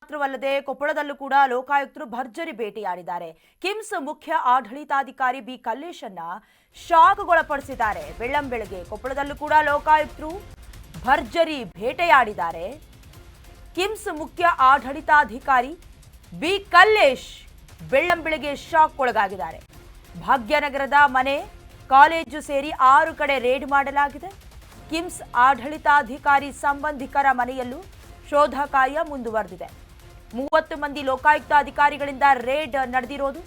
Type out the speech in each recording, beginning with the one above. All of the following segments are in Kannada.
ಮಾತ್ರವಲ್ಲದೆ ಕೊಪ್ಪಳದಲ್ಲೂ ಕೂಡ ಲೋಕಾಯುಕ್ತರು ಭರ್ಜರಿ ಭೇಟಿಯಾಡಿದ್ದಾರೆ. ಕಿಮ್ಸ್ ಮುಖ್ಯ ಆಡಳಿತಾಧಿಕಾರಿ ಬಿ ಕಲ್ಲೇಶನ್ನ ಶಾಕ್ಗೊಳಪಡಿಸಿದ್ದಾರೆ. ಬೆಳ್ಳಂಬೆಳಗ್ಗೆ ಕೊಪ್ಪಳದಲ್ಲೂ ಕೂಡ ಲೋಕಾಯುಕ್ತರು ಭರ್ಜರಿ ಭೇಟಿಯಾಡಿದ್ದಾರೆ. ಕಿಮ್ಸ್ ಮುಖ್ಯ ಆಡಳಿತಾಧಿಕಾರಿ ಬಿ ಕಲ್ಲೇಶ್ ಬೆಳ್ಳಂಬೆಳಗ್ಗೆ ಶಾಕ್ಗೊಳಗಾಗಿದ್ದಾರೆ. ಭಾಗ್ಯನಗರದ ಮನೆ, ಕಾಲೇಜು ಸೇರಿ 6 ಕಡೆ ರೇಡ್ ಮಾಡಲಾಗಿದೆ. ಕಿಮ್ಸ್ ಆಡಳಿತಾಧಿಕಾರಿ ಸಂಬಂಧಿಕರ ಮನೆಯಲ್ಲೂ ಶೋಧ ಕಾರ್ಯ ಮುಂದುವರೆದಿದೆ. 30 ಮಂದಿ ಲೋಕಾಯುಕ್ತ ಅಧಿಕಾರಿಗಳಿಂದ ರೇಡ್ ನಡೆದಿರೋದು.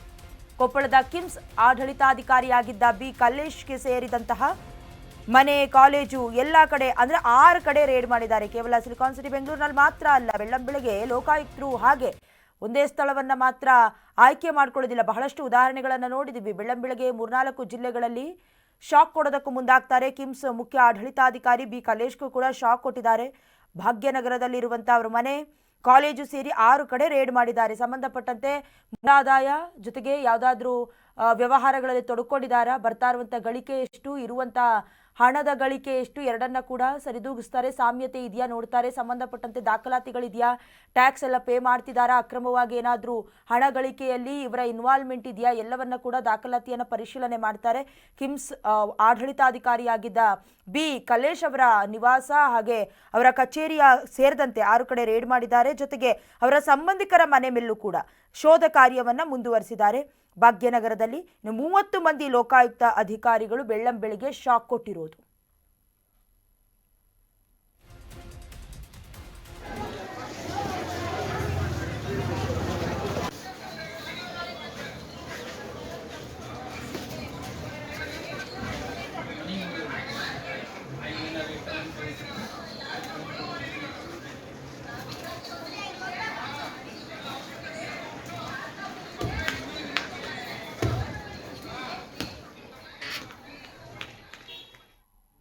ಕೊಪ್ಪಳದ ಕಿಮ್ಸ್ ಆಡಳಿತಾಧಿಕಾರಿಯಾಗಿದ್ದ ಬಿ ಕಲ್ಲೇಶ್ಗೆ ಸೇರಿದಂತಹ ಮನೆ, ಕಾಲೇಜು ಎಲ್ಲ ಕಡೆ ಅಂದ್ರೆ 6 ಕಡೆ ರೇಡ್ ಮಾಡಿದ್ದಾರೆ. ಕೇವಲ ಸಿಲಿಕಾನ್ ಸಿಟಿ ಬೆಂಗಳೂರಿನಲ್ಲಿ ಮಾತ್ರ ಅಲ್ಲ, ಬೆಳ್ಳಂಬೆಳಗ್ಗೆ ಲೋಕಾಯುಕ್ತರು ಹಾಗೆ ಒಂದೇ ಸ್ಥಳವನ್ನ ಮಾತ್ರ ಆಯ್ಕೆ ಮಾಡ್ಕೊಳ್ಳೋದಿಲ್ಲ. ಬಹಳಷ್ಟು ಉದಾಹರಣೆಗಳನ್ನು ನೋಡಿದ್ದೀವಿ. ಬೆಳ್ಳಂಬೆಳಗ್ಗೆ 3-4 ಜಿಲ್ಲೆಗಳಲ್ಲಿ ಶಾಕ್ ಕೊಡೋದಕ್ಕೂ ಮುಂದಾಗ್ತಾರೆ. ಕಿಮ್ಸ್ ಮುಖ್ಯ ಆಡಳಿತಾಧಿಕಾರಿ ಬಿ ಕಲ್ಲೇಶ್ಗೂ ಕೂಡ ಶಾಕ್ ಕೊಟ್ಟಿದ್ದಾರೆ. ಭಾಗ್ಯನಗರದಲ್ಲಿರುವಂಥ ಅವರ ಮನೆ, ಕಾಲೇಜು ಸೇರಿ 6 ಕಡೆ ರೇಡ್ ಮಾಡಿದ್ದಾರೆ. ಸಂಬಂಧಪಟ್ಟಂತೆ ಆದಾಯ ಜೊತೆಗೆ ಯಾವುದಾದ್ರೂ ವ್ಯವಹಾರಗಳಲ್ಲಿ ತೊಡಕೊಂಡಿದ್ದಾರಾ, ಬರ್ತಾ ಇರುವಂಥ ಗಳಿಕೆ ಎಷ್ಟು, ಇರುವಂಥ ಹಣದ ಗಳಿಕೆ ಎಷ್ಟು, ಎರಡನ್ನ ಕೂಡ ಸರಿದೂಗಿಸ್ತಾರೆ. ಸಾಮ್ಯತೆ ಇದೆಯಾ ನೋಡ್ತಾರೆ. ಸಂಬಂಧಪಟ್ಟಂತೆ ದಾಖಲಾತಿಗಳಿದೆಯಾ, ಟ್ಯಾಕ್ಸ್ ಎಲ್ಲ ಪೇ ಮಾಡ್ತಿದ್ದಾರಾ, ಅಕ್ರಮವಾಗಿ ಏನಾದರೂ ಹಣ ಗಳಿಕೆಯಲ್ಲಿ ಇವರ ಇನ್ವಾಲ್ವ್ಮೆಂಟ್ ಇದೆಯಾ, ಎಲ್ಲವನ್ನ ಕೂಡ ದಾಖಲಾತಿಯನ್ನು ಪರಿಶೀಲನೆ ಮಾಡ್ತಾರೆ. ಕಿಮ್ಸ್ ಆಡಳಿತಾಧಿಕಾರಿಯಾಗಿದ್ದ ಬಿ ಕಲ್ಲೇಶ್ ಅವರ ನಿವಾಸ ಹಾಗೆ ಅವರ ಕಚೇರಿಯ ಸೇರಿದಂತೆ 6 ಕಡೆ ರೇಡ್ ಮಾಡಿದ್ದಾರೆ. ಜೊತೆಗೆ ಅವರ ಸಂಬಂಧಿಕರ ಮನೆ ಮೇಲೂ ಕೂಡ ಶೋಧ ಕಾರ್ಯವನ್ನ ಮುಂದುವರಿಸಿದ್ದಾರೆ. ಭಾಗ್ಯನಗರದಲ್ಲಿ 30 ಮಂದಿ ಲೋಕಾಯುಕ್ತ ಅಧಿಕಾರಿಗಳು ಬೆಳ್ಳಂಬೆಳಗ್ಗೆ ಶಾಕ್ ಕೊಟ್ಟಿರೋದು.